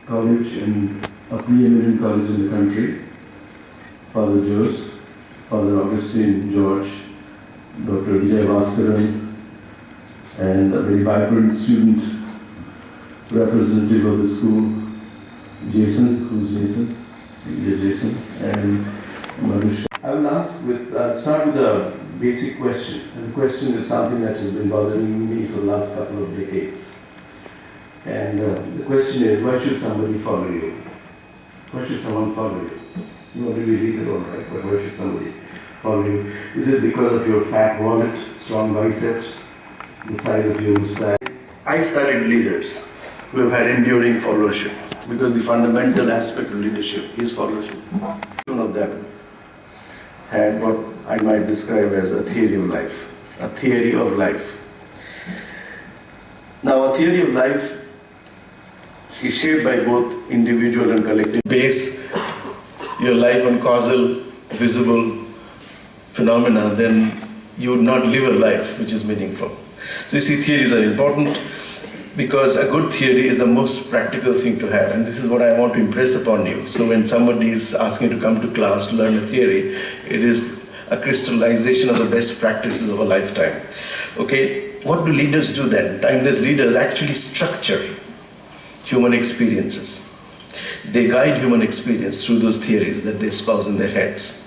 college and a preeminent college in the country, Father Jose, Father Augustine George, Dr. Vijay, and a very vibrant student representative of the school, Jason, who's Jason? Yeah, Jason, and Marush. I will start with a basic question. And the question is something that has been bothering me for the last couple of decades. And the question is, why should somebody follow you? Why should someone follow you? You want to be read it all right, but why should somebody follow you? Is it because of your fat wallet, strong biceps, the size of your mustache? I studied leaders who have had enduring followership, because the fundamental aspect of leadership is followership. One of them had what I might describe as a theory of life. A theory of life. Now, a theory of life is shaped by both individual and collective. Base your life on causal, visible phenomena, then you would not live a life which is meaningful. So you see, theories are important because a good theory is the most practical thing to have, and this is what I want to impress upon you. So when somebody is asking you to come to class to learn a theory, it is a crystallization of the best practices of a lifetime. Okay, what do leaders do then? Timeless leaders actually structure human experiences. They guide human experience through those theories that they espouse in their heads.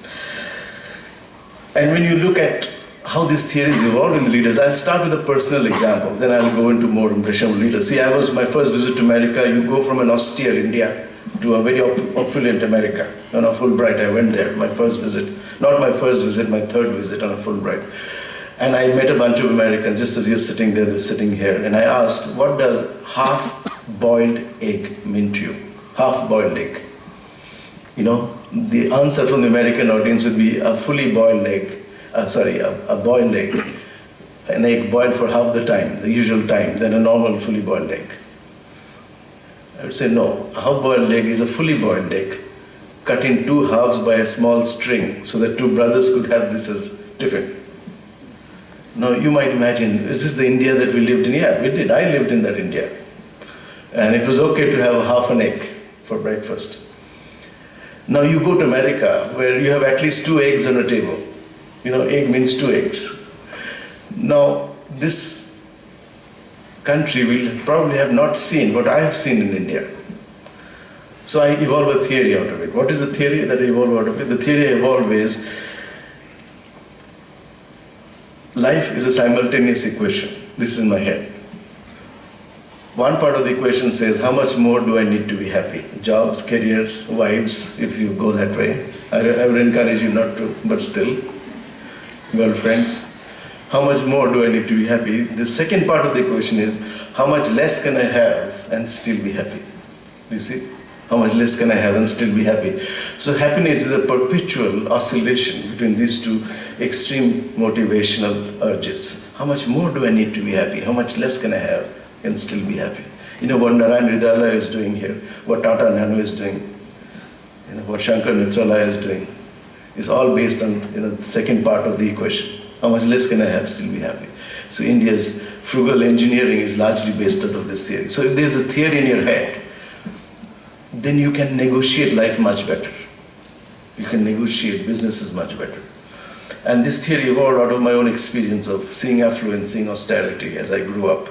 And when you look at how these theories evolve in the leaders, I'll start with a personal example, then I'll go into more impressionable leaders. See, my first visit to America, you go from an austere India to a very opulent America. On a Fulbright, I went there, my first visit. Not my first visit, my third visit on a Fulbright. And I met a bunch of Americans, just as you're sitting there, they're sitting here. And I asked, what does half-boiled egg mean to you? Half-boiled egg. You know, the answer from the American audience would be a fully boiled egg. A boiled egg, an egg boiled for half the time, the usual time, than a normal fully boiled egg. I would say no, a half-boiled egg is a fully boiled egg, cut in two halves by a small string, so that two brothers could have this as tiffin. Now you might imagine, is this the India that we lived in? Yeah, we did. I lived in that India. And it was okay to have half an egg for breakfast. Now you go to America, where you have at least 2 eggs on a table. You know, egg means 2 eggs. Now, this country will probably have not seen what I have seen in India. So I evolve a theory out of it. What is the theory that I evolve out of it? The theory I evolve is, life is a simultaneous equation. This is in my head. One part of the equation says, how much more do I need to be happy? Jobs, careers, wives, if you go that way. I would encourage you not to, but still. Girlfriends, how much more do I need to be happy? The second part of the equation is, how much less can I have and still be happy? You see? How much less can I have and still be happy? So happiness is a perpetual oscillation between these two extreme motivational urges. How much more do I need to be happy? How much less can I have and still be happy? You know what Narayan Hridayalaya is doing here, what Tata Nano is doing, you know, what Shankar Netralaya is doing. It's all based on, you know, the second part of the equation. How much less can I have, still be happy? So India's frugal engineering is largely based out of this theory. So if there's a theory in your head, then you can negotiate life much better. You can negotiate businesses much better. And this theory evolved out of my own experience of seeing affluence, seeing austerity as I grew up.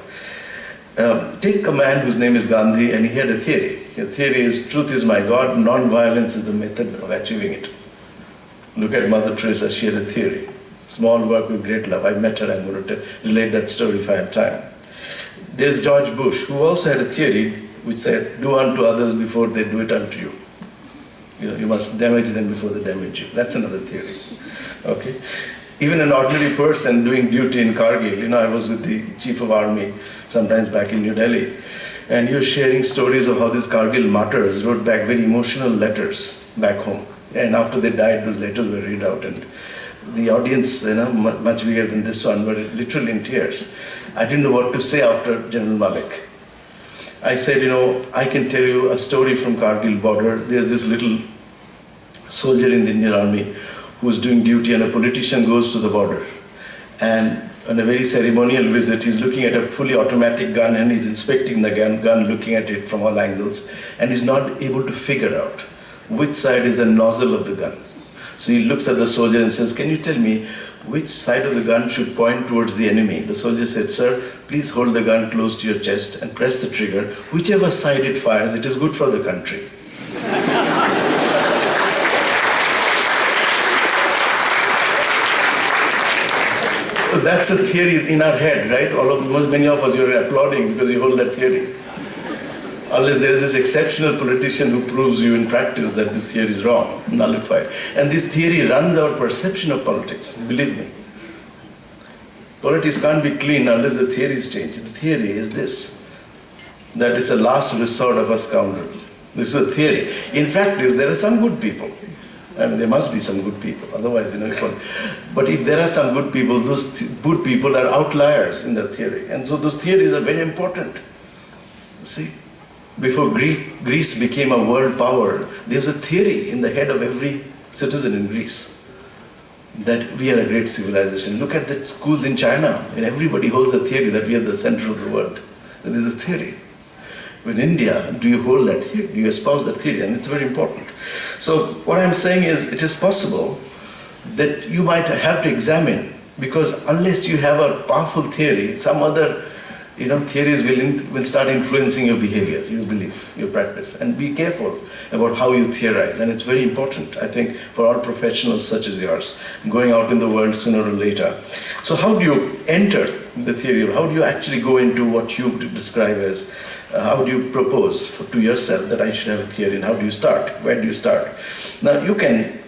Take a man whose name is Gandhi, and he had a theory. The theory is, truth is my God, non-violence is the method of achieving it. Look at Mother Teresa, she had a theory. Small work with great love. I met her, I'm going to relate that story if I have time. There's George Bush, who also had a theory which said, do unto others before they do it unto you. You know, you must damage them before they damage you. That's another theory. Okay? Even an ordinary person doing duty in Kargil, you know, I was with the Chief of Army sometimes back in New Delhi, and he was sharing stories of how these Kargil martyrs wrote back very emotional letters back home. And after they died, those letters were read out, and the audience, you know, much bigger than this one, were literally in tears. I didn't know what to say after General Malik. I said, you know, I can tell you a story from Kargil border. There's this little soldier in the Indian Army who's doing duty, and a politician goes to the border. And on a very ceremonial visit, he's looking at a fully automatic gun and he's inspecting the gun, looking at it from all angles, and he's not able to figure out which side is the nozzle of the gun. So he looks at the soldier and says, "Can you tell me which side of the gun should point towards the enemy?" The soldier said, "Sir, please hold the gun close to your chest and press the trigger. Whichever side it fires, it is good for the country." So that's a theory in our head, right? Many of us, you're applauding because you hold that theory. Unless there is this exceptional politician who proves you in practice that this theory is wrong, nullified. And this theory runs our perception of politics, believe me. Politics can't be clean unless the theory is changed. The theory is this, that it's a last resort of a scoundrel. This is a theory. In practice, there are some good people. I mean, there must be some good people, otherwise, but if there are some good people, those good people are outliers in the theory. And so those theories are very important. See, before Greece became a world power, there was a theory in the head of every citizen in Greece that we are a great civilization. Look at the schools in China, and everybody holds a theory that we are the center of the world. There is a theory. In India, do you hold that theory? Do you espouse that theory? And it's very important. So what I'm saying is, it is possible that you might have to examine, because unless you have a powerful theory, some other theories will start influencing your behavior, your belief, your practice. And be careful about how you theorize. And it's very important, I think, for all professionals such as yours, going out in the world sooner or later. So how do you enter the theory? How do you actually go into what you describe as, how do you propose to yourself that I should have a theory, and how do you start? Where do you start? Now, you can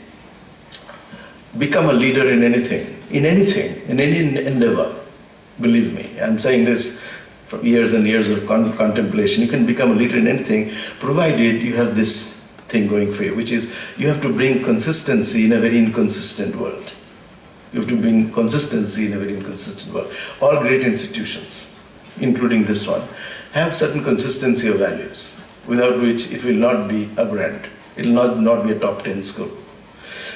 become a leader in anything, in any endeavor. Believe me, I'm saying this from years and years of contemplation. You can become a leader in anything, provided you have this thing going for you, which is you have to bring consistency in a very inconsistent world. You have to bring consistency in a very inconsistent world. All great institutions, including this one, have certain consistency of values, without which it will not be a brand. It will not be a top 10 school.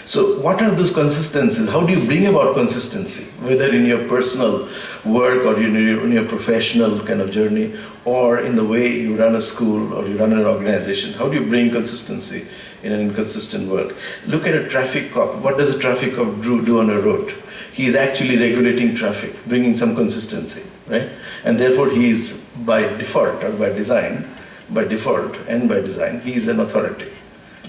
So what are those consistencies? How do you bring about consistency, whether in your personal work or in your professional kind of journey, or in the way you run a school or you run an organization? How do you bring consistency in an inconsistent world? Look at a traffic cop. What does a traffic cop do on a road? He is actually regulating traffic, bringing some consistency, right? And therefore he is, by default or by design, he is an authority.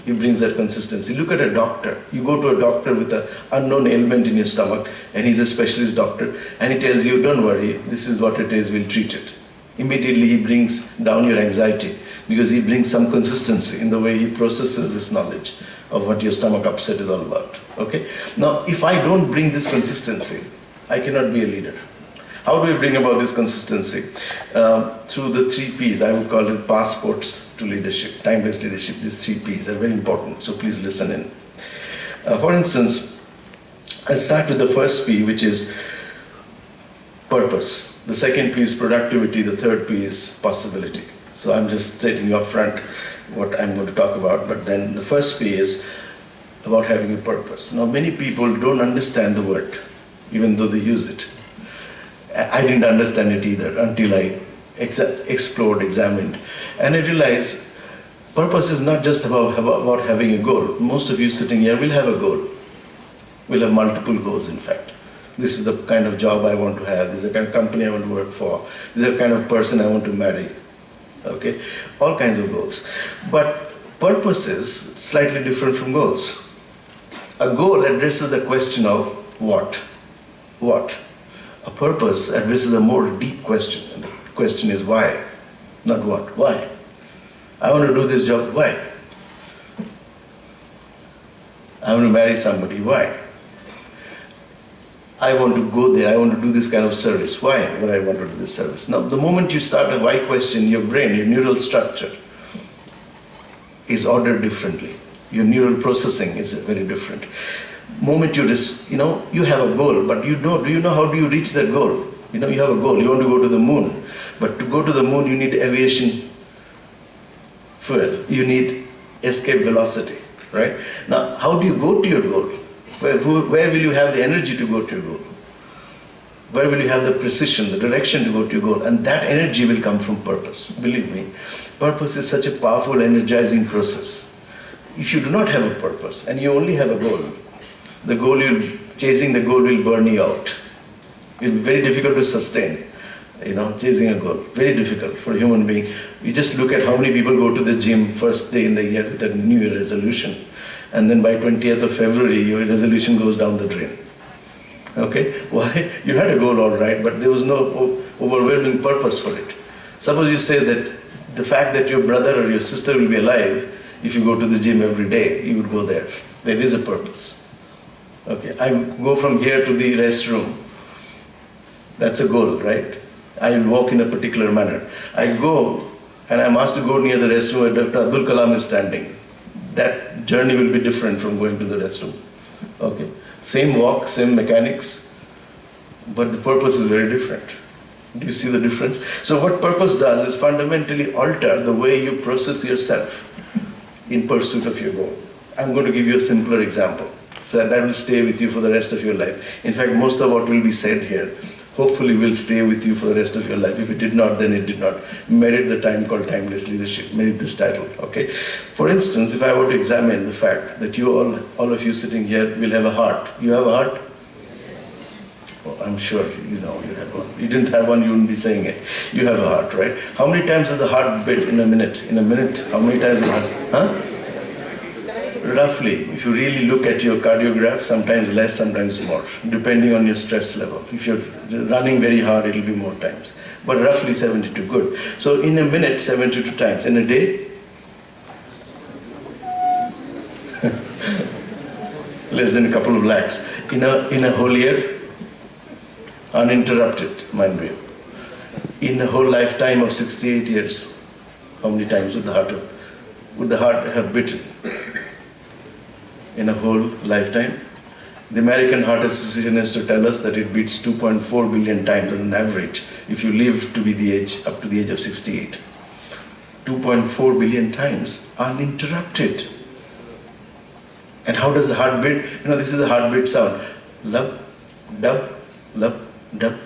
He brings that consistency. Look at a doctor. You go to a doctor with an unknown ailment in your stomach, and he's a specialist doctor, and he tells you, "Don't worry, this is what it is, we'll treat it." Immediately he brings down your anxiety, because he brings some consistency in the way he processes this knowledge of what your stomach upset is all about. Okay? Now, if I don't bring this consistency, I cannot be a leader. How do we bring about this consistency? Through the 3 Ps. I would call it passports to leadership, time-based leadership. These 3 Ps are very important, so please listen in. For instance, I'll start with the first P, which is purpose. The second P is productivity. The third P is possibility. So I'm just stating up front what I'm going to talk about, but then the first P is about having a purpose. Now, many people don't understand the word, even though they use it. I didn't understand it either until I explored, examined, and I realized purpose is not just about having a goal. Most of you sitting here will have a goal. We'll have multiple goals, in fact. This is the kind of job I want to have. This is the kind of company I want to work for. This is the kind of person I want to marry. Okay? All kinds of goals. But purpose is slightly different from goals. A goal addresses the question of what? What? A purpose addresses a more deep question. And the question is why, not what. Why? I want to do this job. Why? I want to marry somebody. Why? I want to go there. I want to do this kind of service. Why would I want to do this service? Now, the moment you start a why question, your brain, your neural structure is ordered differently. Your neural processing is very different. Moment you just, you have a goal, but do you know how do you reach that goal? You have a goal, you want to go to the moon, but to go to the moon you need aviation fuel, you need escape velocity, right? Now, how do you go to your goal? Where will you have the energy to go to your goal? Where will you have the precision, the direction to go to your goal? And that energy will come from purpose. Believe me, purpose is such a powerful, energizing process. If you do not have a purpose and you only have a goal, chasing the goal will burn you out. It will be very difficult to sustain, chasing a goal. Very difficult for a human being. You just look at how many people go to the gym first day in the year with a New Year resolution. And then by 20th of February, your resolution goes down the drain. Okay? Why? You had a goal, all right, but there was no overwhelming purpose for it. Suppose you say that the fact that your brother or your sister will be alive, if you go to the gym every day, you would go there. There is a purpose. Okay, I go from here to the restroom. That's a goal, right? I will walk in a particular manner. I go and I'm asked to go near the restroom where Dr. Abdul Kalam is standing. That journey will be different from going to the restroom. Okay, same walk, same mechanics, but the purpose is very different. Do you see the difference? So what purpose does is fundamentally alter the way you process yourself in pursuit of your goal. I'm going to give you a simpler example, so that will stay with you for the rest of your life. In fact, most of what will be said here hopefully will stay with you for the rest of your life. If it did not, then it did not merit the time called timeless leadership, merit this title, okay? For instance, if I were to examine the fact that you all of you sitting here will have a heart. You have a heart? Oh, I'm sure you know you have one. You didn't have one, you wouldn't be saying it. You have a heart, right? How many times does the heart beat in a minute? In a minute, how many times does the heart? Huh? Roughly, if you really look at your cardiograph, sometimes less, sometimes more, depending on your stress level. If you're running very hard, it'll be more times. But roughly 72, good. So in a minute, 72 times. In a day? Less than a couple of lakhs. In a whole year? Uninterrupted, mind you. In a whole lifetime of 68 years, how many times would the heart have beaten? In a whole lifetime? The American Heart Association has to tell us that it beats 2.4 billion times on an average if you live to be up to the age of 68. 2.4 billion times uninterrupted. And how does the heart beat? This is the heartbeat sound. Lub, dub, lub, dub.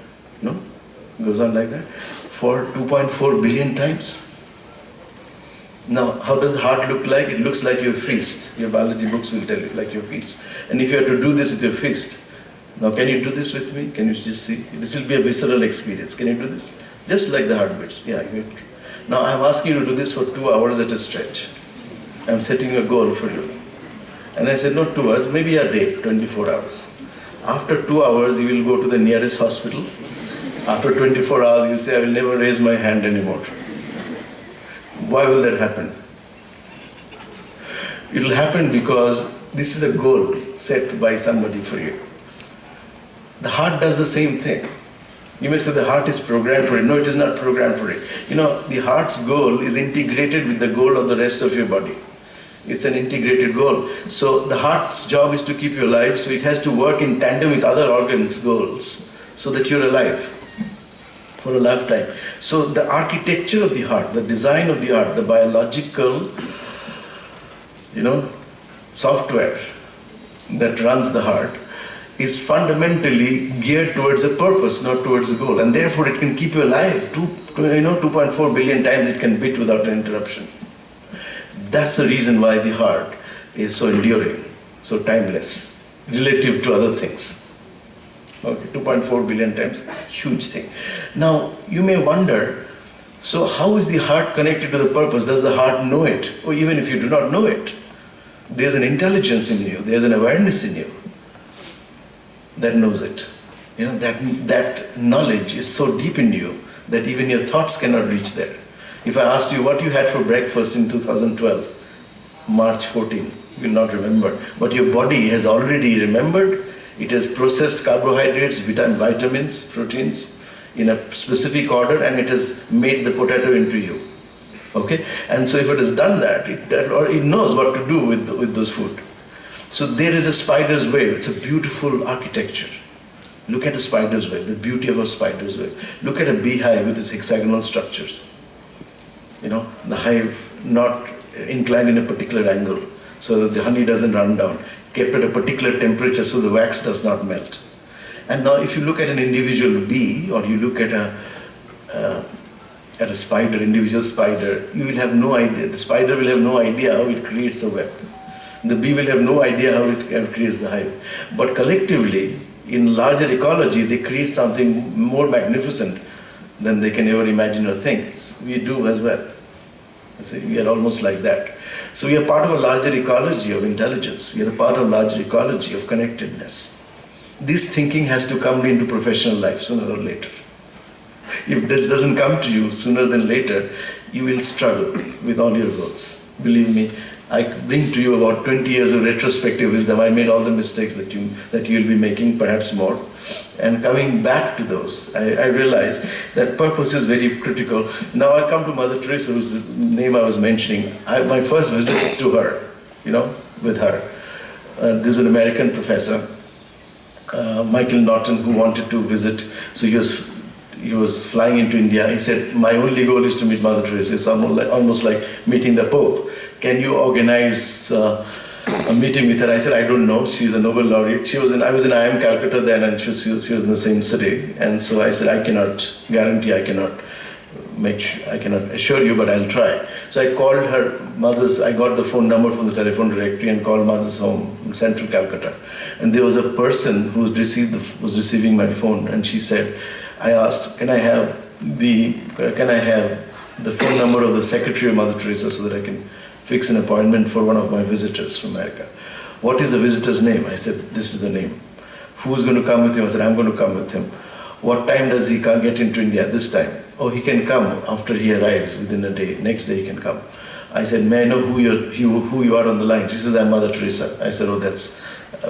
No? Goes on like that. For 2.4 billion times. Now, how does the heart look like? It looks like your fist. Your biology books will tell you, like your fist. And if you have to do this with your fist, now can you do this with me? Can you just see? This will be a visceral experience. Can you do this? Just like the heartbeats. Yeah. Now, I'm asking you to do this for 2 hours at a stretch. I'm setting a goal for you. And I said, not 2 hours, maybe a day, 24 hours. After 2 hours, you will go to the nearest hospital. After 24 hours, you'll say, I will never raise my hand anymore. Why will that happen? It will happen because this is a goal set by somebody for you. The heart does the same thing. You may say the heart is programmed for it. No, it is not programmed for it. The heart's goal is integrated with the goal of the rest of your body. It's an integrated goal. So the heart's job is to keep you alive, so it has to work in tandem with other organs' goals so that you're alive for a lifetime. So the architecture of the heart, the design of the heart, the biological, software that runs the heart is fundamentally geared towards a purpose, not towards a goal. And therefore it can keep you alive. 2.4 billion times it can beat without an interruption. That's the reason why the heart is so enduring, so timeless, relative to other things. Okay, 2.4 billion times, huge thing. Now, you may wonder, so how is the heart connected to the purpose? Does the heart know it? Or even if you do not know it, there's an intelligence in you, there's an awareness in you that knows it. That knowledge is so deep in you that even your thoughts cannot reach there. If I asked you what you had for breakfast in 2012, March 14, you will not remember. But your body has already remembered. It has processed carbohydrates, vitamins, proteins in a specific order, and it has made the potato into you. Okay? And so if it has done that, it knows what to do with those food. So there is a spider's web. It's a beautiful architecture. Look at a spider's web, the beauty of a spider's web. Look at a beehive with its hexagonal structures. The hive not inclined in a particular angle so that the honey doesn't run down, kept at a particular temperature so the wax does not melt. And now if you look at an individual bee, or you look at a spider, individual spider, you will have no idea. The spider will have no idea how it creates a web. The bee will have no idea how it creates the hive. But collectively, in larger ecology, they create something more magnificent than they can ever imagine or think. We do as well. You see, we are almost like that. So we are part of a larger ecology of intelligence. We are a part of a larger ecology of connectedness. This thinking has to come into professional life sooner or later. If this doesn't come to you sooner than later, you will struggle with all your goals. Believe me, I bring to you about 20 years of retrospective wisdom. I made all the mistakes that you will be making, perhaps more. And coming back to those, I realized that purpose is very critical. Now I come to Mother Teresa, whose name I was mentioning. My first visit to her, with her. This is an American professor, Michael Norton, who wanted to visit. So he was flying into India. He said, my only goal is to meet Mother Teresa. It's almost like meeting the Pope. Can you organize a meeting with her? I said, I don't know. She's a Nobel laureate. I was in IIM Calcutta then, and she was in the same city. And so I said, I cannot guarantee, I cannot assure you, but I'll try. So I called her mother's, I got the phone number from the telephone directory and called mother's home in central Calcutta. And there was a person who was receiving my phone, and she said, I asked, can I have the phone number of the secretary of Mother Teresa so that I can fix an appointment for one of my visitors from America. What is the visitor's name? I said, this is the name. Who is going to come with him? I said, I'm going to come with him. What time does he get into India? This time. Oh, he can come after he arrives within a day. Next day he can come. I said, may I know who you are on the line? She says, I'm Mother Teresa. I said, oh, that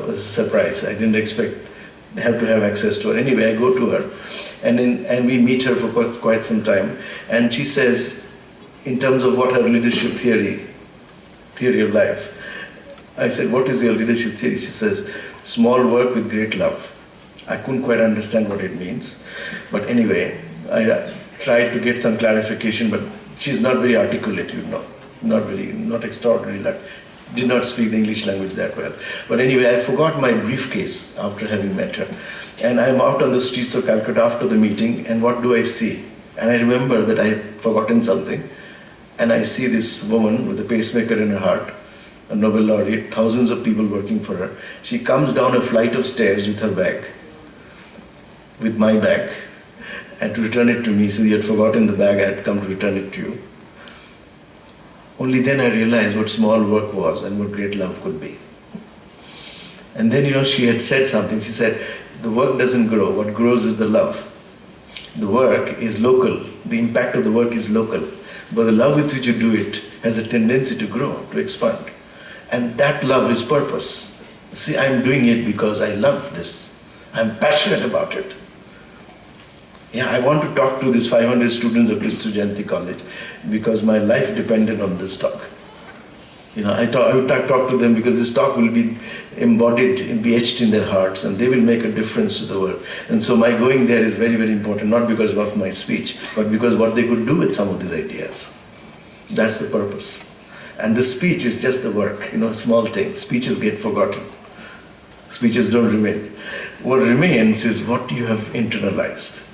was a surprise. I didn't expect to have access to her. Anyway, I go to her and we meet her for quite some time. And she says, in terms of what her leadership theory of life, I said, what is your leadership theory? She says, small work with great love. I couldn't quite understand what it means. But anyway, I tried to get some clarification, but she's not very articulate, not extraordinary, did not speak the English language that well. But anyway, I forgot my briefcase after having met her. And I'm out on the streets of Calcutta after the meeting, and what do I see? And I remember that I had forgotten something, and I see this woman with a pacemaker in her heart, a Nobel laureate, thousands of people working for her. She comes down a flight of stairs with her bag, with my bag, and to return it to me. So you had forgotten the bag, I had come to return it to you. Only then I realized what small work was and what great love could be. And then, she had said something. She said, the work doesn't grow. What grows is the love. The work is local. The impact of the work is local. But the love with which you do it has a tendency to grow, to expand. And that love is purpose. See, I'm doing it because I love this. I'm passionate about it. Yeah, I want to talk to these 500 students of Christu Jayanti College because my life depended on this talk. I would talk to them because this talk will be embodied and be etched in their hearts, and they will make a difference to the world. And so my going there is very, very important, not because of my speech, but because what they could do with some of these ideas. That's the purpose. And the speech is just the work, small things. Speeches get forgotten. Speeches don't remain. What remains is what you have internalized.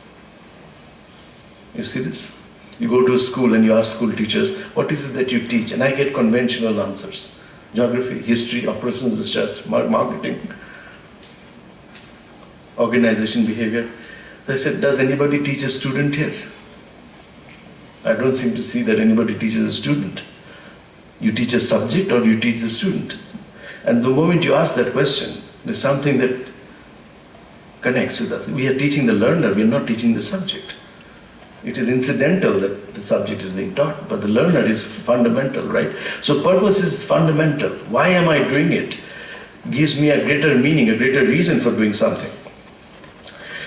You see this? You go to a school and you ask school teachers, what is it that you teach? And I get conventional answers. Geography, history, operations of the church, marketing, organization, behavior. I said, does anybody teach a student here? I don't seem to see that anybody teaches a student. You teach a subject or you teach the student? And the moment you ask that question, there's something that connects with us. We are teaching the learner, we are not teaching the subject. It is incidental that the subject is being taught, but the learner is fundamental, right? So purpose is fundamental. Why am I doing it? Gives me a greater meaning, a greater reason for doing something.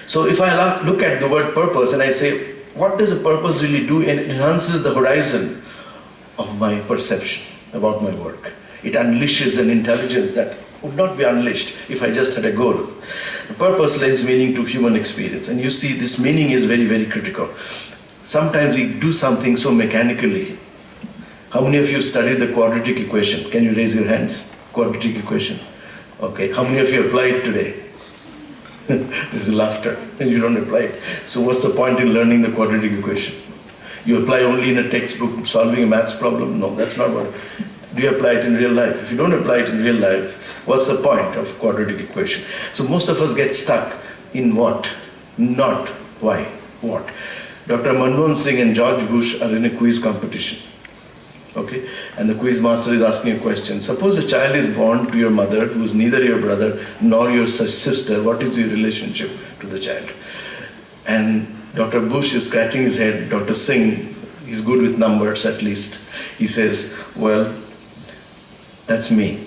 So if I look at the word purpose and I say, what does a purpose really do? And it enhances the horizon of my perception about my work. It unleashes an intelligence that would not be unleashed if I just had a goal. Purpose lends meaning to human experience. And you see, this meaning is very, very critical. Sometimes we do something so mechanically. How many of you studied the quadratic equation? Can you raise your hands? Quadratic equation. Okay. How many of you applied today? There's laughter, and you don't apply it. So what's the point in learning the quadratic equation? You apply only in a textbook solving a maths problem? No, that's not what. Do you apply it in real life? If you don't apply it in real life, what's the point of quadratic equation? So most of us get stuck in what, not why, what. Dr. Manmohan Singh and George Bush are in a quiz competition. Okay, and the quiz master is asking a question. Suppose a child is born to your mother who is neither your brother nor your sister. What is your relationship to the child? And Dr. Bush is scratching his head. Dr. Singh, he's good with numbers at least. He says, well, that's me.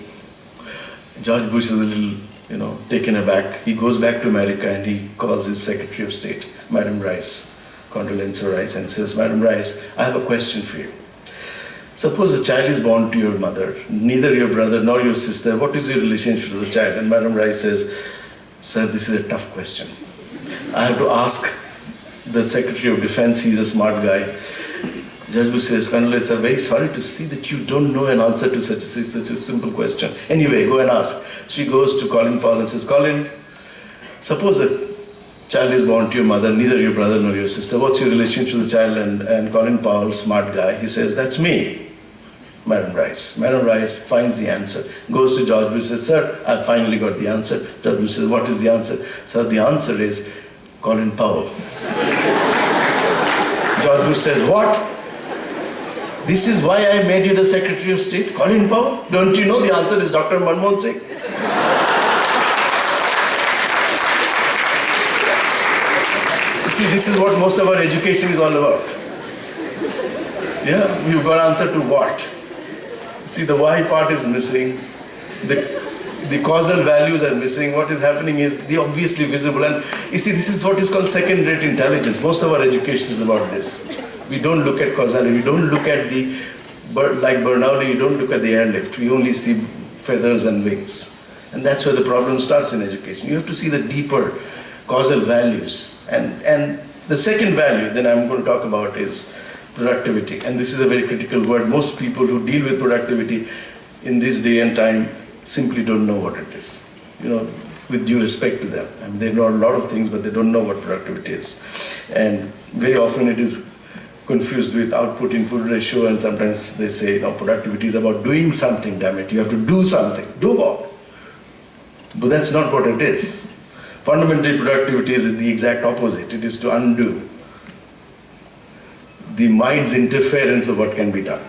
George Bush is a little, taken aback. He goes back to America and he calls his Secretary of State, Madam Rice, Condoleezza Rice, and says, Madam Rice, I have a question for you. Suppose a child is born to your mother, neither your brother nor your sister. What is your relationship to the child? And Madam Rice says, sir, this is a tough question. I have to ask the Secretary of Defense. He's a smart guy. Judge Bush says, Condoleezza, very sorry to see that you don't know an answer to such a simple question. Anyway, go and ask. She goes to Colin Powell and says, Colin, suppose a child is born to your mother, neither your brother nor your sister. What's your relationship to the child? And Colin Powell, smart guy, he says, that's me. Madam Rice. Madam Rice finds the answer. Goes to George Bush and says, sir, I finally got the answer. George Bush says, what is the answer? Sir, the answer is Colin Powell. George Bush says, what? This is why I made you the Secretary of State? Colin Powell? Don't you know the answer is Dr. Manmohan Singh? See, this is what most of our education is all about. Yeah, you've got answer to what? See, the why part is missing. The causal values are missing. What is happening is the obviously visible. And you see, this is what is called second-rate intelligence. Most of our education is about this. We don't look at causality. We don't look at like Bernoulli, you don't look at the airlift. We only see feathers and wings. And that's where the problem starts in education. You have to see the deeper causal values. And the second value that I'm going to talk about is productivity. And this is a very critical word. Most people who deal with productivity in this day and time simply don't know what it is. With due respect to them. I mean, they know a lot of things, but they don't know what productivity is. And very often it is confused with output-input ratio, and sometimes they say, productivity is about doing something, damn it. You have to do something. Do more. But that's not what it is. Fundamentally, productivity is the exact opposite. It is to undo the mind's interference of what can be done.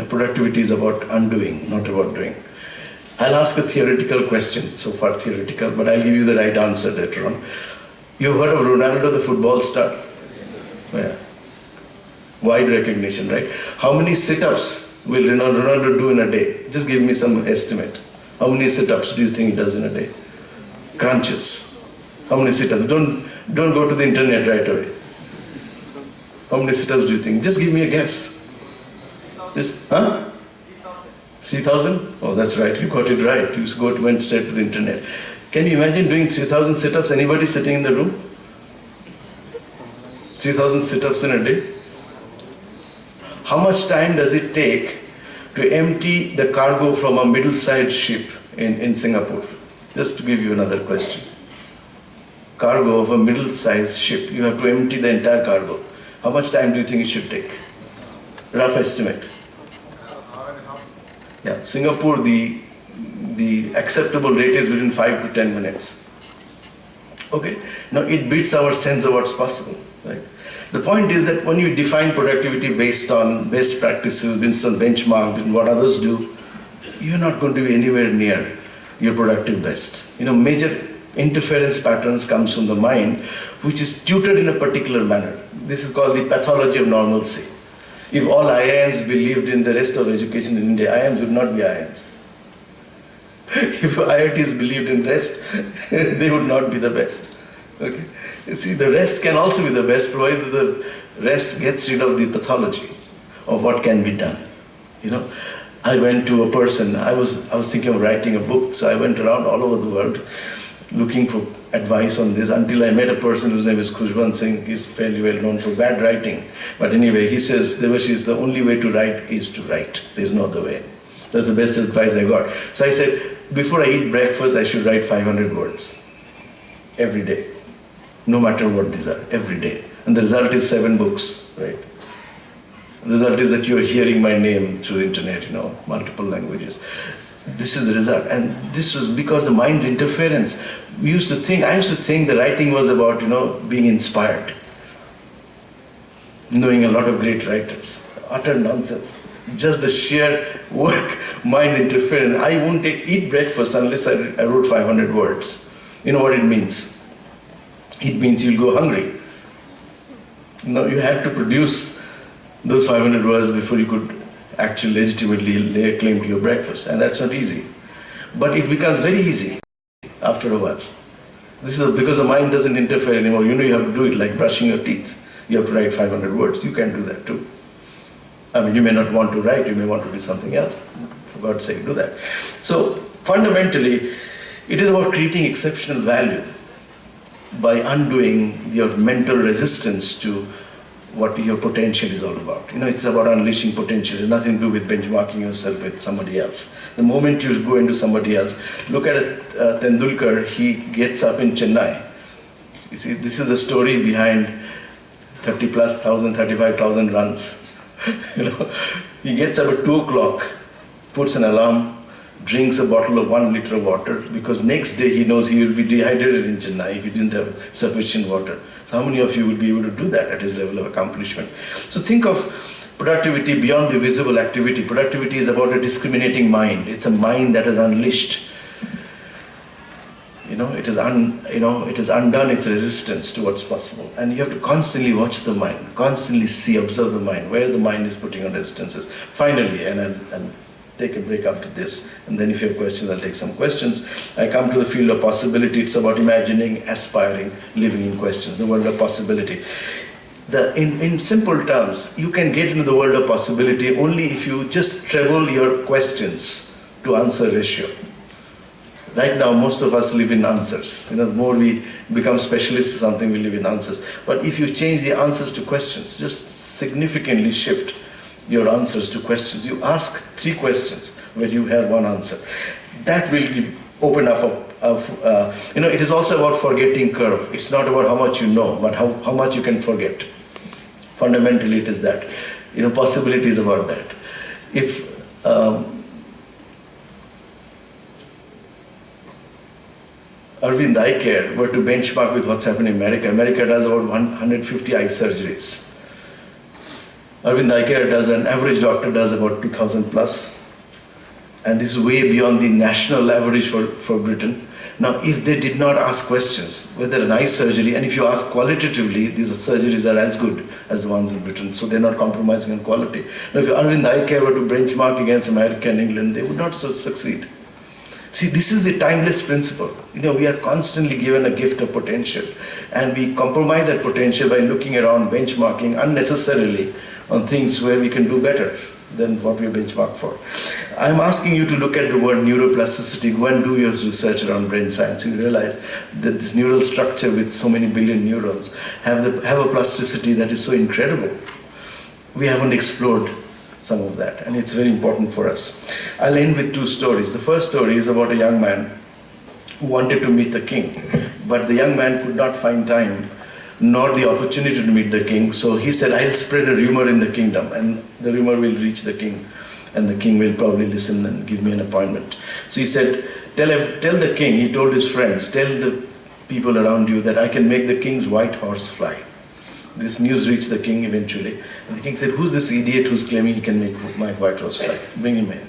Productivity is about undoing, not about doing. I'll ask a theoretical question, so far theoretical, but I'll give you the right answer later on. You've heard of Ronaldo, the football star? Yeah. Wide recognition, right? How many sit-ups will Ronaldo do in a day? Just give me some estimate. How many sit-ups do you think he does in a day? Crunches. How many sit-ups? Don't go to the internet right away. How many sit-ups do you think? Just give me a guess. Just, 3,000? Oh, that's right. You got it right. You went straight to the internet. Can you imagine doing 3,000 sit-ups? Anybody sitting in the room? 3,000 sit-ups in a day? How much time does it take to empty the cargo from a middle-sized ship in Singapore? Just to give you another question. Cargo of a middle-sized ship. You have to empty the entire cargo. How much time do you think it should take? Rough estimate. Yeah, Singapore, the acceptable rate is within 5 to 10 minutes. Okay, now it beats our sense of what's possible, right? The point is that when you define productivity based on best practices, based on benchmark, and what others do, you're not going to be anywhere near your productive best. Major interference patterns comes from the mind, which is tutored in a particular manner. This is called the pathology of normalcy. If all IIMs believed in the rest of education in India, IIMs would not be IIMs. If IITs believed in rest, they would not be the best. Okay? You see, the rest can also be the best, provided the rest gets rid of the pathology of what can be done. I went to a person, I was thinking of writing a book, so I went around all over the world looking for advice on this until I met a person whose name is Khushwant Singh. He's fairly well known for bad writing. But anyway, he says, Debashish, the only way to write is to write. There's no other way. That's the best advice I got. So I said, before I eat breakfast, I should write 500 words. every day, no matter what these are, every day. And the result is 7 books, right? The result is that you are hearing my name through the internet, multiple languages. This is the result. And this was because the mind's interference. I used to think the writing was about, being inspired. Knowing a lot of great writers. Utter nonsense. Just the sheer work, mind interference. I won't eat breakfast unless I wrote 500 words. You know what it means? It means you'll go hungry. You have to produce those 500 words before you could actually legitimately lay a claim to your breakfast. And that's not easy. But it becomes very easy after a while. This is because the mind doesn't interfere anymore. You have to do it like brushing your teeth. You have to write 500 words. You can do that too. You may not want to write, you may want to do something else. For God's sake, do that. So, fundamentally, it is about creating exceptional value by undoing your mental resistance to what your potential is all about. It's about unleashing potential. It's nothing to do with benchmarking yourself with somebody else. The moment you go into somebody else, look at Tendulkar, he gets up in Chennai. You see, this is the story behind 35,000 runs. He gets up at 2 o'clock, puts an alarm, drinks a bottle of 1 liter of water, because next day he knows he will be dehydrated in Chennai if he didn't have sufficient water. So how many of you will be able to do that at his level of accomplishment? So think of productivity beyond the visible activity. Productivity is about a discriminating mind. It's a mind that is unleashed. It has undone its resistance to what's possible. And you have to constantly watch the mind, constantly observe the mind, where the mind is putting on resistances. Finally, and I'll take a break after this, and then if you have questions, I'll take some questions. I come to the field of possibility. It's about imagining, aspiring, living in questions, the world of possibility. In simple terms, you can get into the world of possibility only if you just treble your questions to answer ratio. Right now, most of us live in answers. The more we become specialists in something, we live in answers. But if you change the answers to questions, just significantly shift your answers to questions. You ask 3 questions where you have 1 answer. That will open up it is also about forgetting curve. It's not about how much you know, but how much you can forget. Fundamentally, it is that. Possibility is about that. If Arvind Eye Care were to benchmark with what's happening in America, America does about 150 eye surgeries. Arvind Eye Care an average doctor does about 2,000 plus. And this is way beyond the national average for Britain. Now, if they did not ask questions, whether an eye surgery, and if you ask qualitatively, these surgeries are as good as the ones in Britain, so they're not compromising on quality. Now, if Arvind Eye Care were to benchmark against America and England, they would not succeed. See, this is the timeless principle. We are constantly given a gift of potential, and we compromise that potential by looking around, benchmarking unnecessarily on things where we can do better than what we benchmark for. I'm asking you to look at the word neuroplasticity. Go and do your research around brain science. You realize that this neural structure with so many billion neurons have a plasticity that is so incredible. We haven't explored some of that, and it's very important for us. I'll end with 2 stories. The first story is about a young man who wanted to meet the king, but the young man could not find time nor the opportunity to meet the king. So he said, I'll spread a rumor in the kingdom, and the rumor will reach the king, and the king will probably listen and give me an appointment. So he said, tell the king, he told his friends, tell the people around you that I can make the king's white horse fly. This news reached the king eventually. And the king said, who's this idiot who's claiming he can make my white horse fly? Bring him in.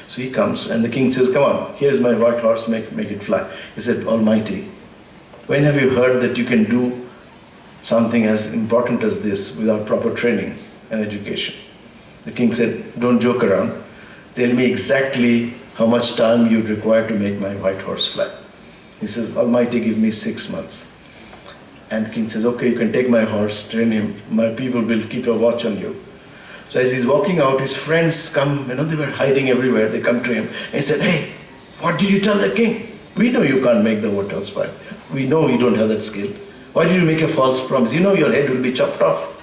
So he comes, and the king says, come on, here's my white horse, make it fly. He said, Almighty, when have you heard that you can do something as important as this without proper training and education? The king said, don't joke around. Tell me exactly how much time you'd require to make my white horse fly. He says, Almighty, give me 6 months. And the king says, okay, you can take my horse, train him. My people will keep a watch on you. So as he's walking out, his friends come, they were hiding everywhere. They come to him and he said, hey, what did you tell the king? We know you can't make the white horse fly. We know you don't have that skill. Why did you make a false promise? You know your head will be chopped off.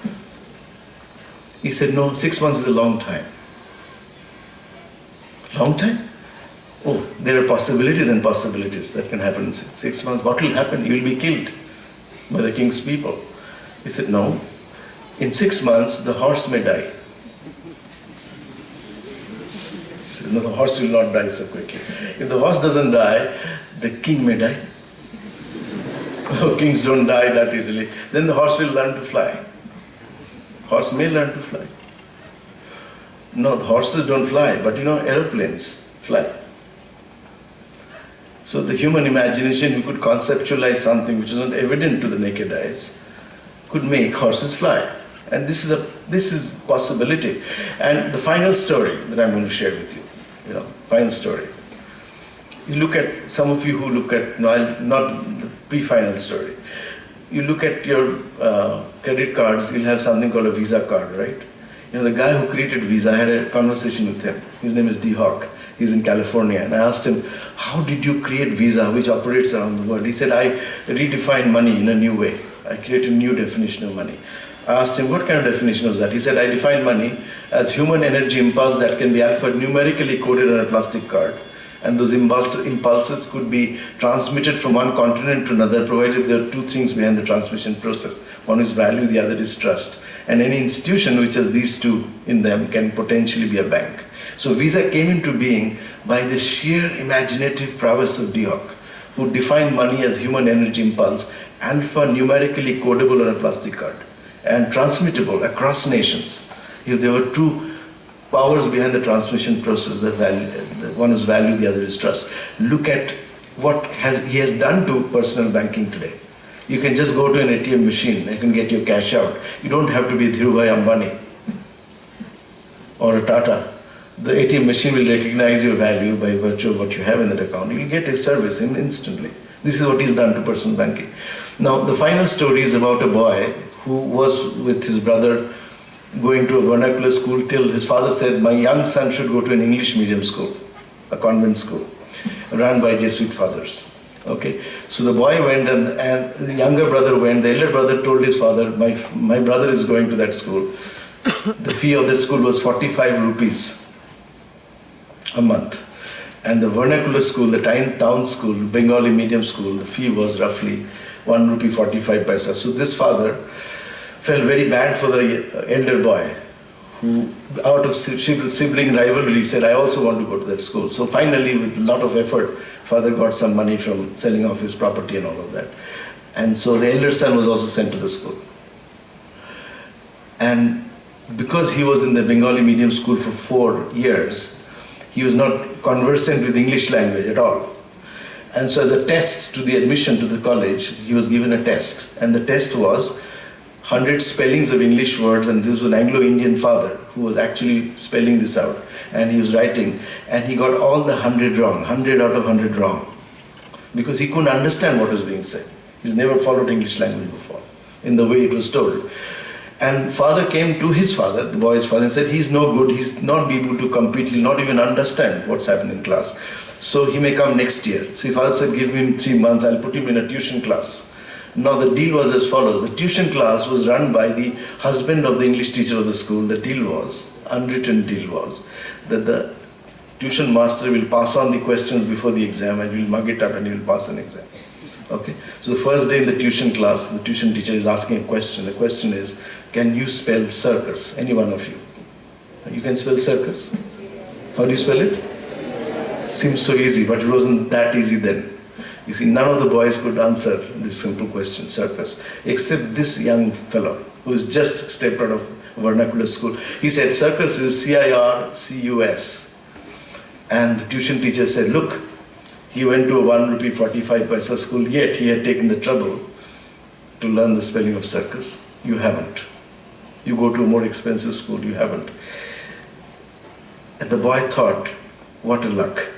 He said, no, 6 months is a long time. Long time? Oh, there are possibilities and possibilities that can happen in 6 months. What will happen? You will be killed by the king's people. He said, no. In 6 months, the horse may die. He said, no, the horse will not die so quickly. If the horse doesn't die, the king may die. Kings don't die that easily. Then the horse will learn to fly. Horse may learn to fly. No, the horses don't fly, but airplanes fly. So the human imagination, who could conceptualize something which is not evident to the naked eyes, could make horses fly. And this is possibility. And the final story that I'm going to share with you, final story. You look at, some of you who look at, not the pre-final story, you look at your credit cards, you'll have something called a Visa card, right? The guy who created Visa, I had a conversation with him. His name is D. Hawk. He's in California. And I asked him, how did you create Visa, which operates around the world? He said, I redefined money in a new way. I created a new definition of money. I asked him, what kind of definition was that? He said, I define money as human energy impulse that can be alphanumerically coded on a plastic card. And those impulses could be transmitted from one continent to another, provided there are two things behind the transmission process. One is value, the other is trust. And any institution which has these two in them can potentially be a bank. So Visa came into being by the sheer imaginative prowess of D. Hawk, who defined money as human energy impulse, alpha-numerically codable on a plastic card, and transmittable across nations. If there were two powers behind the transmission process, one is value, the other is trust. Look at what he has done to personal banking today. You can just go to an ATM machine, you can get your cash out. You don't have to be Dhirubhai Ambani or a Tata. The ATM machine will recognize your value by virtue of what you have in that account. You'll get a service instantly. This is what he's done to personal banking. Now, the final story is about a boy who was with his brother going to a vernacular school till his father said, my young son should go to an English medium school, a convent school, run by Jesuit fathers. Okay, so the boy went and the younger brother went. The elder brother told his father, my brother is going to that school. The fee of that school was 45 rupees a month. And the vernacular school, the town school, Bengali medium school, the fee was roughly 1 rupee 45 paisa. So this father felt very bad for the elder boy, who out of sibling rivalry said, I also want to go to that school. So finally, with a lot of effort, father got some money from selling off his property and all of that. And so the elder son was also sent to the school. And because he was in the Bengali medium school for 4 years, he was not conversant with English language at all. And so as a test to the admission to the college, he was given a test. And the test was 100 spellings of English words, and this was an Anglo-Indian father who was actually spelling this out. And he was writing, and he got all the 100 wrong, 100 out of 100 wrong. Because he couldn't understand what was being said. He's never followed English language before, in the way it was told. And father came to his father, the boy's father, and said, he's no good, he's not be able to compete, he'll not even understand what's happening in class. So he may come next year. So his father said, give him 3 months, I'll put him in a tuition class. Now the deal was as follows. The tuition class was run by the husband of the English teacher of the school. The deal was, unwritten deal was, that the tuition master will pass on the questions before the exam and will mug it up and he will pass an exam. Okay. So the first day in the tuition class, the tuition teacher is asking a question. The question is, can you spell circus? Any one of you? You can spell circus? How do you spell it? Seems so easy, but it wasn't that easy then. You see, none of the boys could answer this simple question, circus, except this young fellow who is just stepped out of vernacular school. He said, circus is C-I-R-C-U-S. And the tuition teacher said, look, he went to a 1 rupee 45 paisa school, yet he had taken the trouble to learn the spelling of circus. You haven't. You go to a more expensive school, you haven't. And the boy thought, what a luck.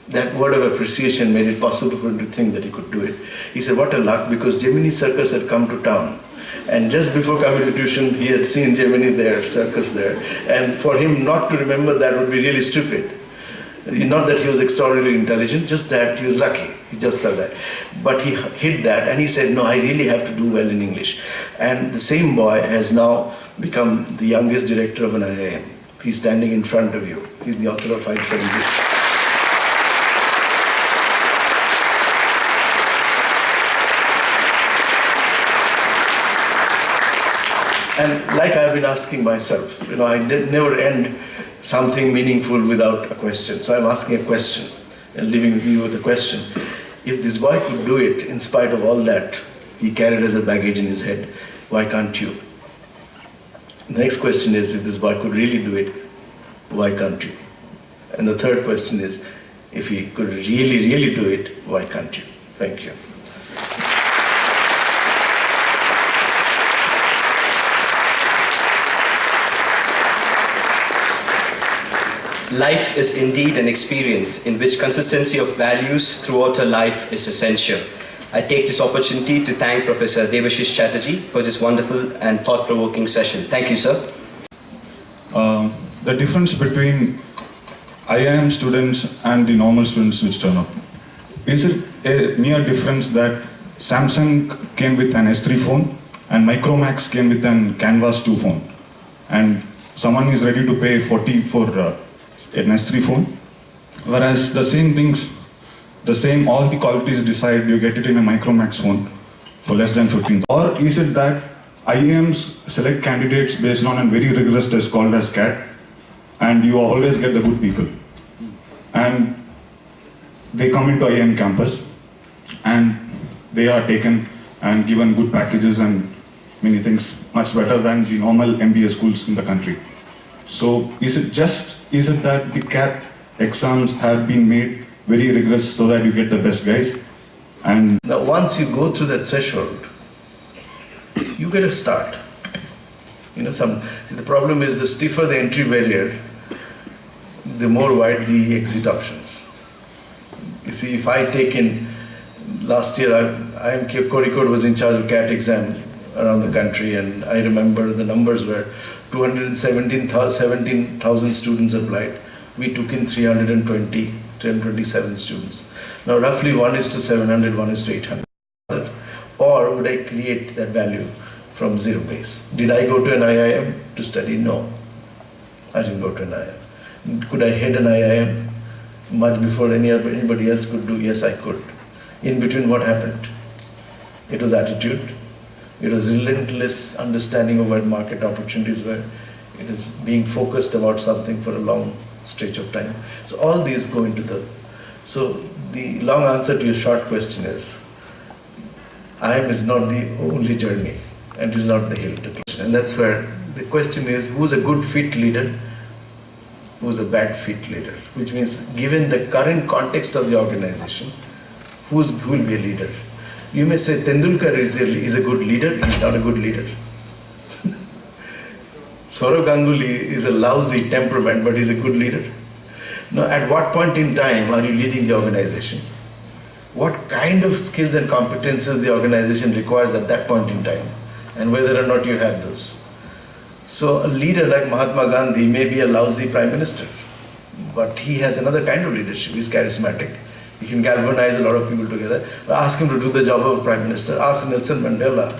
That word of appreciation made it possible for him to think that he could do it. He said, what a luck, because Gemini Circus had come to town. And just before coming to tuition, he had seen Gemini there, circus there. And for him not to remember that would be really stupid. Not that he was extraordinarily intelligent, just that he was lucky. He just said that. But he hid that and he said, no, I really have to do well in English. And the same boy has now become the youngest director of an IIM. He's standing in front of you. He's the author of 5 7 books. And like I've been asking myself, I never end something meaningful without a question. So I'm asking a question and leaving you with a question. If this boy could do it in spite of all that he carried as a baggage in his head, why can't you? The next question is, if this boy could really do it, why can't you? And the third question is, if he could really, really do it, why can't you? Thank you. Life is indeed an experience in which consistency of values throughout her life is essential. I take this opportunity to thank Professor Debashish Chatterjee for this wonderful and thought-provoking session. Thank you, sir. The difference between IIM students and the normal students which turn up. Is it a mere difference that Samsung came with an S3 phone and Micromax came with an Canvas 2 phone, and someone is ready to pay 40 for an S3 phone, whereas the same things, all the qualities decide you get it in a Micromax phone for less than 15. Or is it that IIMs select candidates based on a very rigorous test called as CAT, and you always get the good people, and they come into IIM campus and they are taken and given good packages and many things much better than the normal MBA schools in the country? So is it that the CAT exams have been made very rigorous so that you get the best guys? And now once you go through that threshold, you get a start. The problem is, the stiffer the entry barrier, the more wide the exit options. You see, if I take in, last year Kozhikode was in charge of CAT exam around the country, and I remember the numbers were 217,000 students applied. We took in 327 students. Now roughly 1:700, 1:800. Or would I create that value from zero base? Did I go to an IIM to study? No, I didn't go to an IIM. Could I head an IIM much before anybody else could do? Yes, I could. In between, what happened? It was attitude. It was relentless understanding of where market opportunities were. It is being focused about something for a long stretch of time. So all these go into so the long answer to your short question is, IIM is not the only journey, and it is not the hill to climb. And that's where the question is, who's a good fit leader? Who's a bad fit leader? Which means, given the current context of the organization, who will be a leader? You may say Tendulkar is a good leader. He's not a good leader. Sourav Ganguly is a lousy temperament, but he's a good leader. Now, at what point in time are you leading the organization? What kind of skills and competences the organization requires at that point in time, and whether or not you have those. So a leader like Mahatma Gandhi may be a lousy prime minister, but he has another kind of leadership. He's charismatic. He can galvanize a lot of people together. Ask him to do the job of prime minister. Ask Nelson Mandela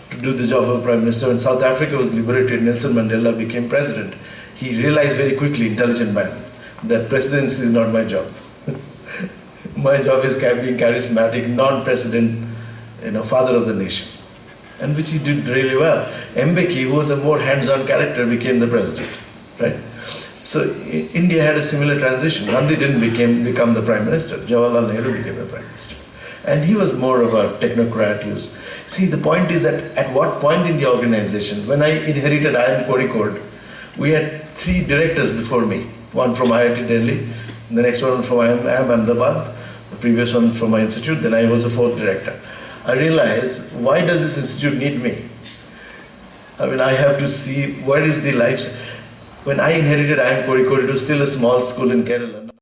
to do the job of prime minister. When South Africa was liberated, Nelson Mandela became president. He realized very quickly, intelligent man, that presidency is not my job. My job is being charismatic, non-president, father of the nation. And which he did really well. Mbeki, who was a more hands-on character, became the president, right? So India had a similar transition. Gandhi didn't become the prime minister. Jawaharlal Nehru became the prime minister. And he was more of a technocrat. See, the point is that at what point in the organization, when I inherited IIM Kozhikode, we had 3 directors before me. One from IIT Delhi, the next one from IIM Ahmedabad, the previous one from my institute, then I was the 4th director. I realized, why does this institute need me? I have to see what is the life. When I inherited IIM Kozhikode, it was still a small school in Kerala.